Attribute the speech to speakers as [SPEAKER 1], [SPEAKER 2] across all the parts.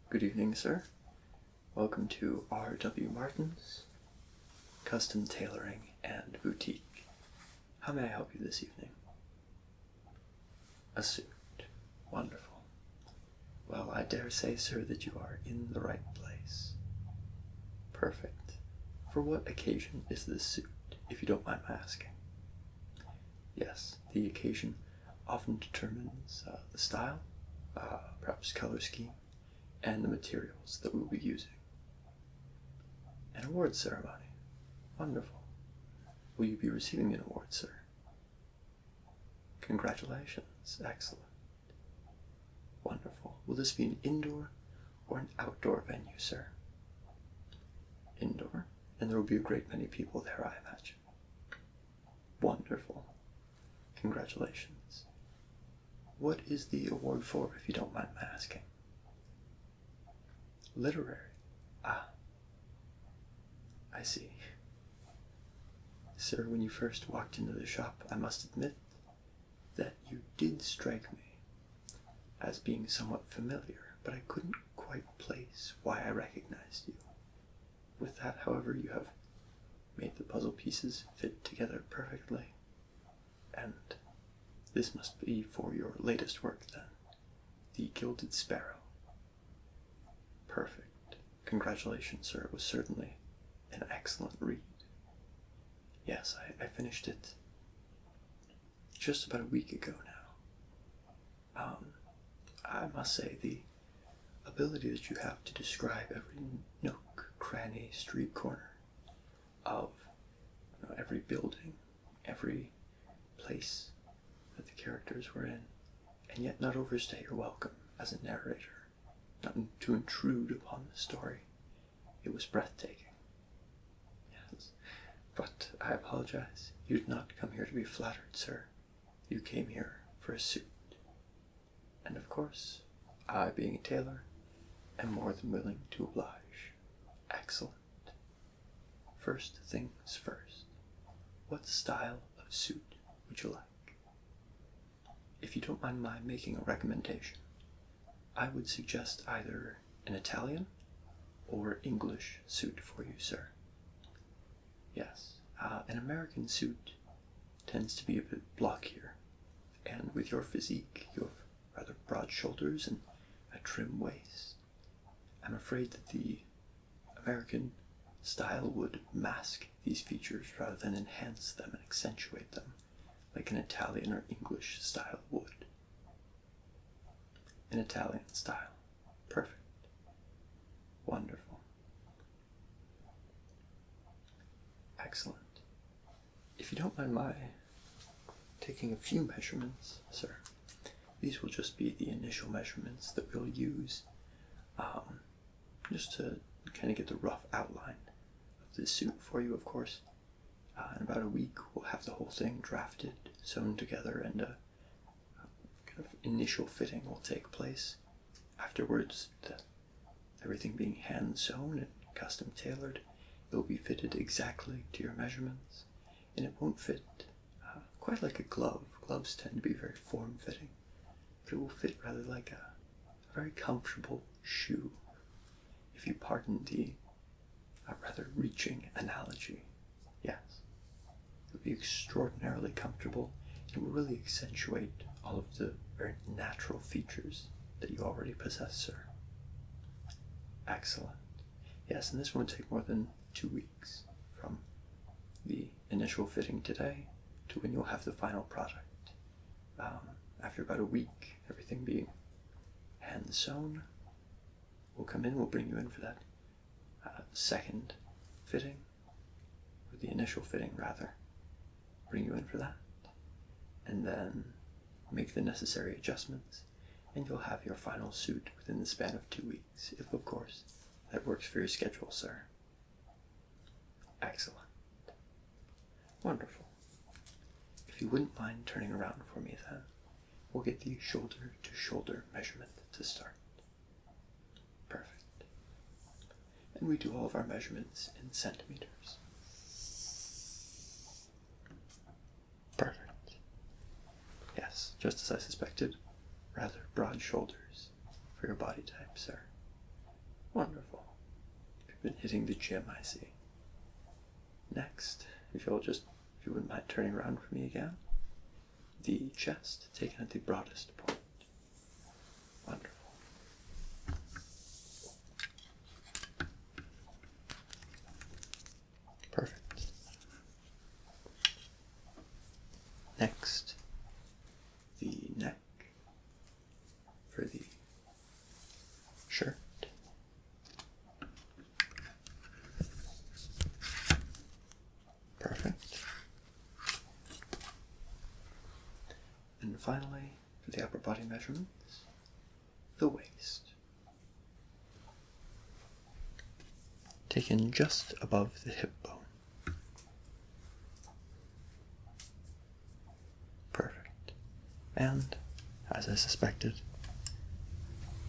[SPEAKER 1] Good evening, sir. Welcome to R.W. Martin's Custom Tailoring and Boutique. How may I help you this evening? A suit. Wonderful. Well, I dare say, sir, that you are in the right place. Perfect. For what occasion is this suit, if you don't mind my asking? Yes, the occasion often determines the style, perhaps color scheme, and the materials that we will be using. An award ceremony. Wonderful. Will you be receiving an award, sir? Congratulations. Excellent. Wonderful. Will this be an indoor or an outdoor venue, sir? Indoor. And there will be a great many people there, I imagine. Wonderful. Congratulations. What is the award for, if you don't mind my asking? Literary. Ah. I see. Sir, when you first walked into the shop, I must admit that you did strike me as being somewhat familiar, but I couldn't quite place why I recognized you. With that, however, you have made the puzzle pieces fit together perfectly, and this must be for your latest work, then, The Gilded Sparrow. Perfect. Congratulations, sir. It was certainly an excellent read. Yes, I finished it just about a week ago now. I must say, the ability that you have to describe every nook, cranny, street corner of every building, every place that the characters were in, and yet not overstay your welcome as a narrator, not to intrude upon the story. It was breathtaking. Yes, but I apologize. You did not come here to be flattered, sir. You came here for a suit. And of course, I, being a tailor, am more than willing to oblige. Excellent. First things first. What style of suit would you like? If you don't mind my making a recommendation, I would suggest either an Italian or English suit for you, sir. Yes, an American suit tends to be a bit blockier, and with your physique, you have rather broad shoulders and a trim waist. I'm afraid that the American style would mask these features rather than enhance them and accentuate them like an Italian or English style would. An Italian style. Perfect. Wonderful. Excellent. If you don't mind my taking a few measurements, sir, these will just be the initial measurements that we'll use just to kind of get the rough outline of the suit for you, of course. In about a week, we'll have the whole thing drafted, sewn together, and a kind of initial fitting will take place. Afterwards, everything being hand sewn and custom tailored, it will be fitted exactly to your measurements, and it won't fit quite like a glove. Gloves tend to be very form-fitting, but it will fit rather like a very comfortable shoe, if you pardon the rather reaching analogy. Yes, it will be extraordinarily comfortable. It will really accentuate all of the very natural features that you already possess, sir. Excellent. Yes, and this won't take more than 2 weeks from the initial fitting today to when you'll have the final product. After about a week, everything being hand sewn, we'll come in, we'll bring you in for that second fitting, or the initial fitting rather, bring you in for that, and then make the necessary adjustments, and you'll have your final suit within the span of 2 weeks, if of course that works for your schedule, sir. Excellent. Wonderful. If you wouldn't mind turning around for me then, we'll get the shoulder to shoulder measurement to start. Perfect. And we do all of our measurements in centimeters. Perfect. Yes, just as I suspected, rather broad shoulders for your body type, sir. Wonderful. You've been hitting the gym, I see. Next, if you wouldn't mind turning around for me again. The chest taken at the broadest point. Wonderful. Perfect. Next, the neck for the shirt. Perfect. And finally, for the upper body measurements, the waist. Taken just above the hip bone. Perfect. And, as I suspected,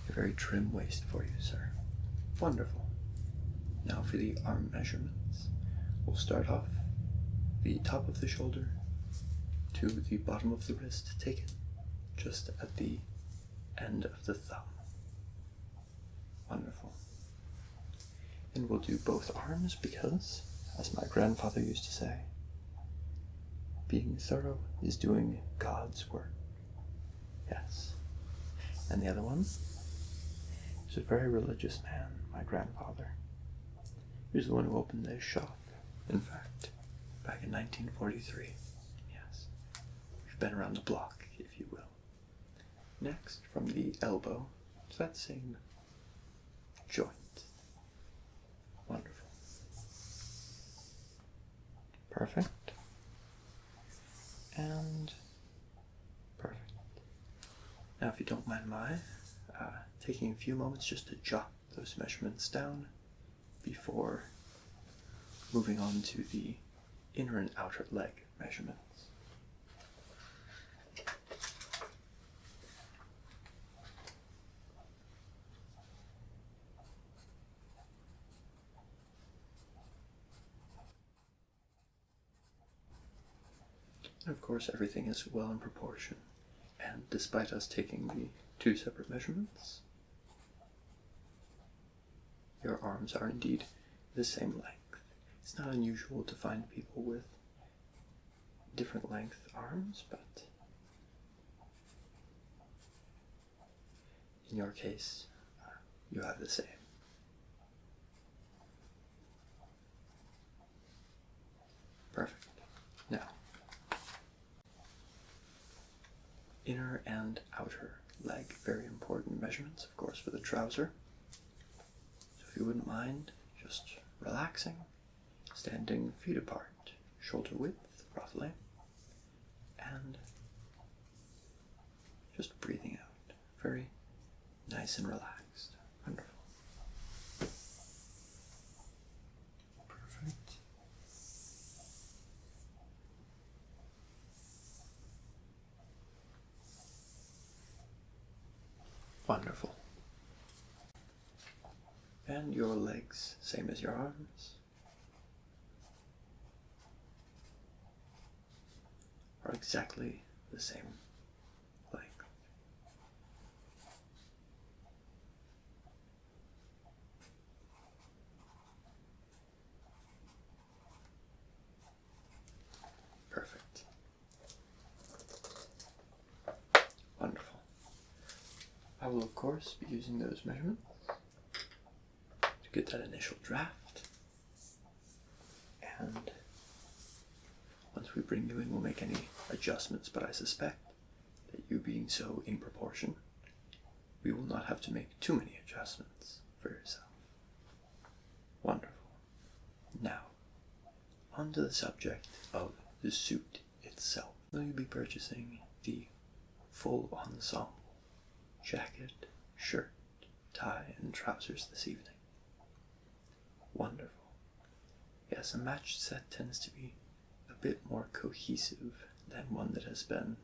[SPEAKER 1] a very trim waist for you, sir. Wonderful. Now for the arm measurements. We'll start off the top of the shoulder to the bottom of the wrist, taken just at the end of the thumb. Wonderful. And we'll do both arms because, as my grandfather used to say, being thorough is doing God's work. Yes. And the other one is a very religious man, my grandfather. He was the one who opened this shop, in fact, back in 1943. Yes. We've been around the block, if you will. Next, from the elbow to that same joint. Wonderful. Perfect. And perfect. Now, if you don't mind taking a few moments just to jot those measurements down before moving on to the inner and outer leg measurements. And of course, everything is well in proportion, and despite us taking the two separate measurements, your arms are indeed the same length. It's not unusual to find people with different length arms, but in your case, you have the same. Perfect. Now, inner and outer leg, very important measurements, of course, for the trouser. So if you wouldn't mind just relaxing, standing feet apart, shoulder width, roughly, and just breathing out. Very nice and relaxed. Wonderful. Perfect. Wonderful. And your legs, same as your arms, are exactly the same length. Perfect. Wonderful. I will, of course, be using those measurements to get that initial draft. And once we bring you in, we'll make any adjustments, but I suspect that you being so in proportion, we will not have to make too many adjustments for yourself. Wonderful. Now, on to the subject of the suit itself. Will you be purchasing the full ensemble? Jacket, shirt, tie, and trousers this evening. Wonderful. Yes, a matched set tends to be a bit more cohesive than one that has been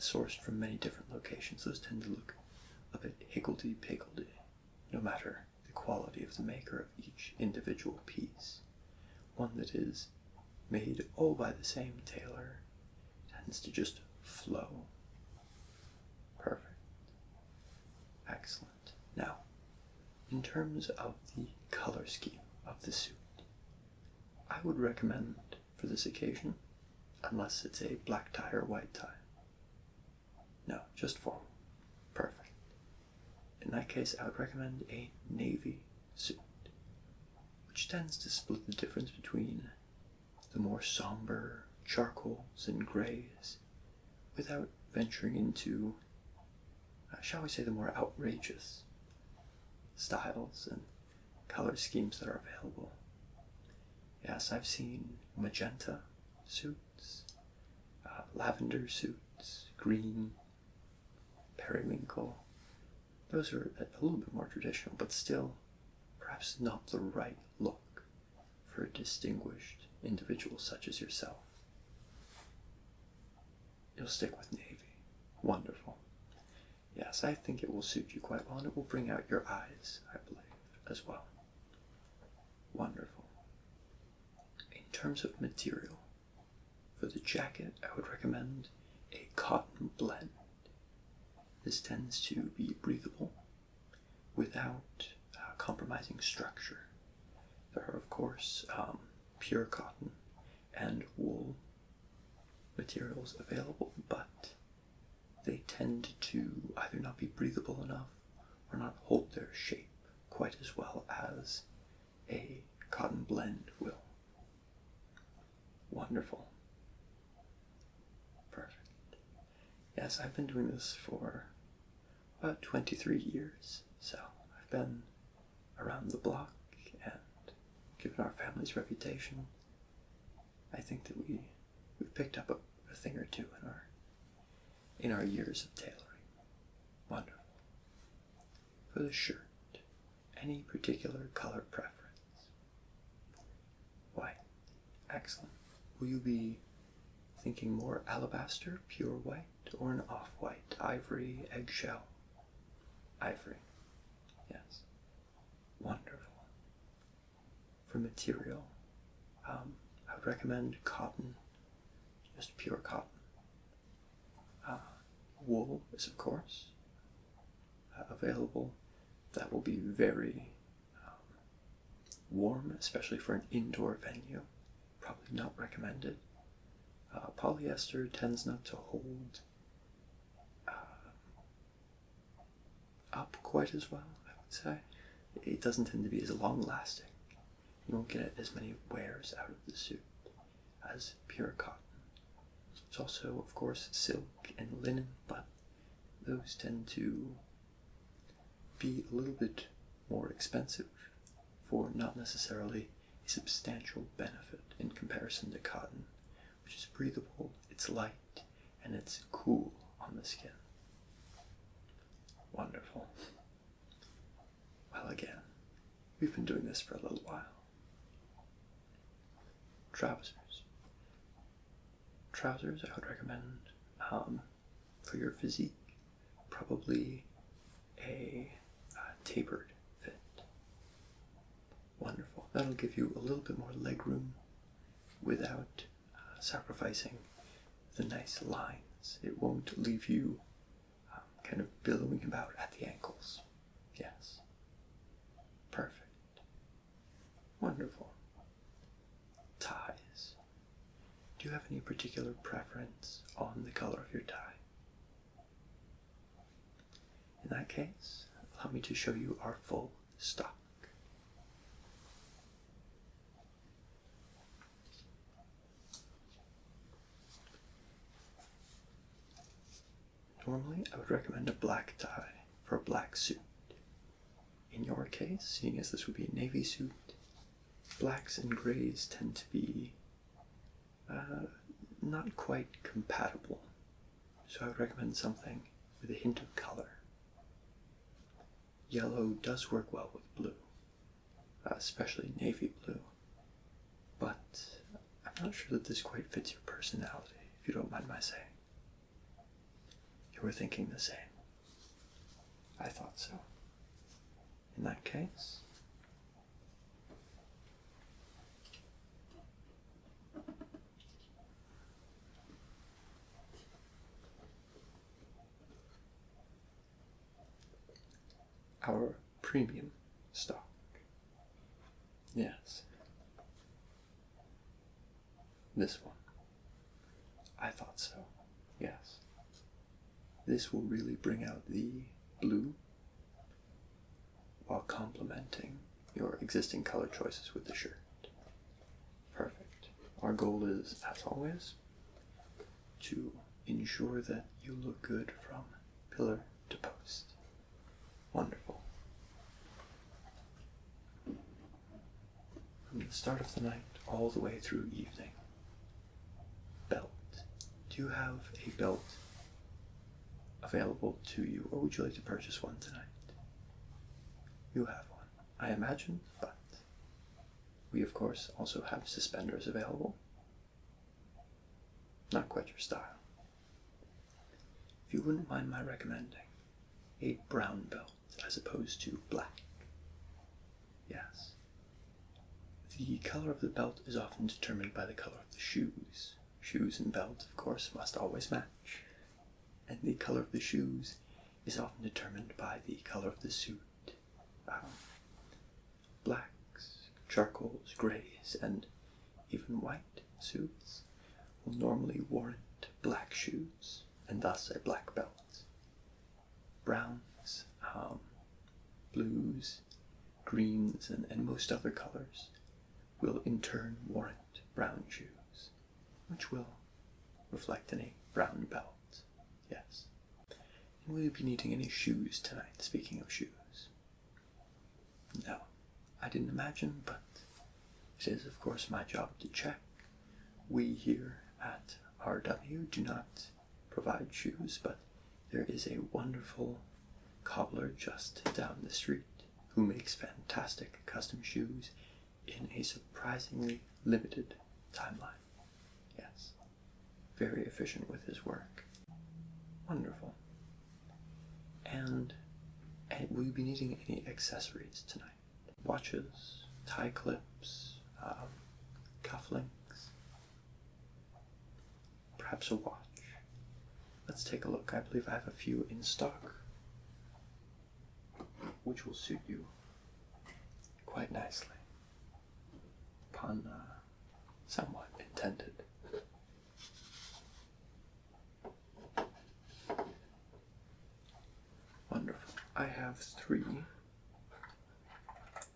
[SPEAKER 1] sourced from many different locations. Those tend to look a bit higgledy-piggledy, no matter the quality of the maker of each individual piece. One that is made all by the same tailor tends to just flow. Perfect. Excellent. in terms of the color scheme of the suit, I would recommend for this occasion, unless it's a black tie or white tie. No, just formal. Perfect. In that case, I would recommend a navy suit, which tends to split the difference between the more somber charcoals and grays without venturing into, shall we say, the more outrageous styles and color schemes that are available. Yes, I've seen magenta suits, lavender suits, green, periwinkle. Those are a little bit more traditional, but still perhaps not the right look for a distinguished individual such as yourself. You'll stick with navy. Wonderful. Yes, I think it will suit you quite well, and it will bring out your eyes, I believe, as well. Wonderful. In terms of material, for the jacket, I would recommend a cotton blend. This tends to be breathable without compromising structure. There are, of course, pure cotton and wool materials available, but they tend to either not be breathable enough or not hold their shape quite as well as a cotton blend will. Wonderful. Perfect. Yes, I've been doing this for about 23 years, so I've been around the block, and given our family's reputation, I think that we've picked up a thing or two in our years of tailoring. Wonderful. For the shirt, any particular color preference? White. Excellent. Will you be thinking more alabaster, pure white, or an off-white, ivory, eggshell? Ivory. Yes. Wonderful. For material, I would recommend cotton, just pure cotton. Wool is, of course, available. That will be very warm, especially for an indoor venue. Probably not recommended. Polyester tends not to hold up quite as well, I would say. It doesn't tend to be as long-lasting. You won't get as many wears out of the suit as pure cotton. There's also, of course, silk and linen, but those tend to be a little bit more expensive for not necessarily a substantial benefit in comparison to cotton, which is breathable, it's light, and it's cool on the skin. Wonderful. Well, again, we've been doing this for a little while. Trousers. Trousers, I would recommend, for your physique, probably a tapered fit. Wonderful. That'll give you a little bit more leg room without sacrificing the nice lines. It won't leave you kind of billowing about at the ankles. Yes. Perfect. Wonderful. Ties. Do you have any particular preference on the color of your tie? In that case, allow me to show you our full stock. Normally, I would recommend a black tie for a black suit. In your case, seeing as this would be a navy suit, blacks and grays tend to be not quite compatible. So I would recommend something with a hint of color. Yellow does work well with blue, especially navy blue, but I'm not sure that this quite fits your personality, if you don't mind my saying. You were thinking the same. I thought so. In that case, our premium stock. Yes. This one. I thought so. Yes. This will really bring out the blue while complementing your existing color choices with the shirt. Perfect. Our goal is, as always, to ensure that you look good from pillar to post. Wonderful. From the start of the night all the way through evening. Belt. Do you have a belt available to you, or would you like to purchase one tonight? You have one, I imagine, but we of course also have suspenders available. Not quite your style. If you wouldn't mind my recommending a brown belt as opposed to black. Yes. The color of the belt is often determined by the color of the shoes. Shoes and belt, of course, must always match. And the color of the shoes is often determined by the color of the suit. Blacks, charcoals, grays, and even white suits will normally warrant black shoes, and thus a black belt. Browns, blues, greens, and most other colors will in turn warrant brown shoes, which will reflect in a brown belt. Yes. And will you be needing any shoes tonight, speaking of shoes? No, I didn't imagine, but it is of course my job to check. We here at RW do not provide shoes, but there is a wonderful cobbler just down the street who makes fantastic custom shoes in a surprisingly limited timeline. Yes, very efficient with his work. Wonderful. And will you be needing any accessories tonight? Watches, tie clips, cufflinks, perhaps a watch. Let's take a look. I believe I have a few in stock, which will suit you quite nicely. Pun somewhat intended. Wonderful. I have 3,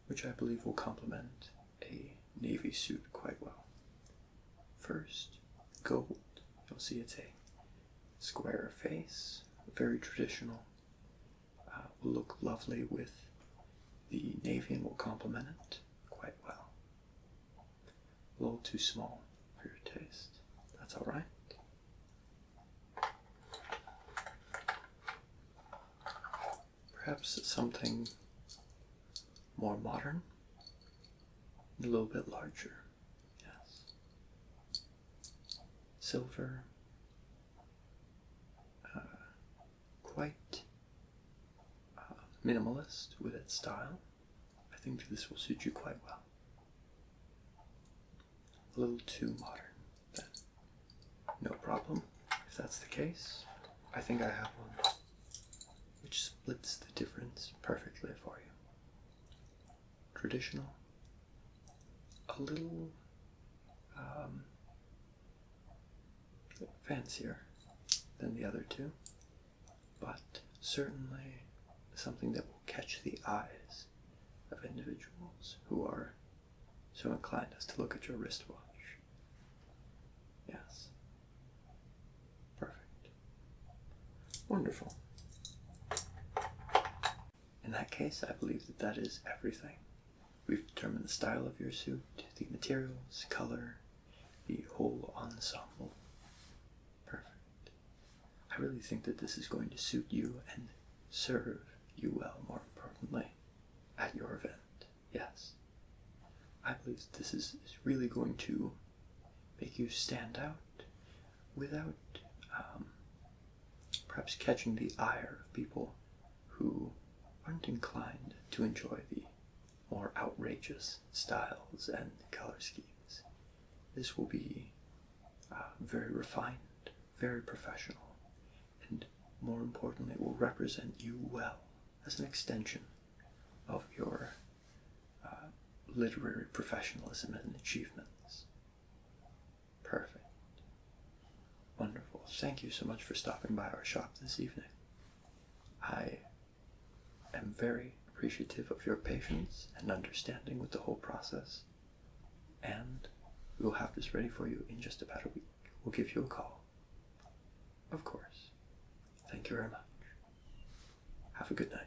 [SPEAKER 1] which I believe will complement a navy suit quite well. First, gold. You'll see it's a square face, very traditional. Will look lovely with the navy and will complement it quite well. A little too small for your taste. That's all right. Perhaps something more modern, a little bit larger. Yes. Silver, quite minimalist with its style. I think this will suit you quite well. A little too modern, then. No problem. If that's the case, I think I have one which splits the difference perfectly for you. Traditional, a little fancier than the other two, but certainly something that will catch the eyes of individuals who are so inclined as to look at your wristwatch. Yes. Perfect. Wonderful. In that case, I believe that that is everything. We've determined the style of your suit, the materials, color, the whole ensemble. Perfect. I really think that this is going to suit you and serve you well, more importantly, at your event. Yes. I believe this is really going to make you stand out without perhaps catching the ire of people who aren't inclined to enjoy the more outrageous styles and color schemes. This will be very refined, very professional, and more importantly, it will represent you well as an extension of your literary professionalism and achievements. Perfect. Wonderful. Thank you so much for stopping by our shop this evening. I am very appreciative of your patience and understanding with the whole process, and we'll have this ready for you in just about a week. We'll give you a call. Of course. Thank you very much. Have a good night.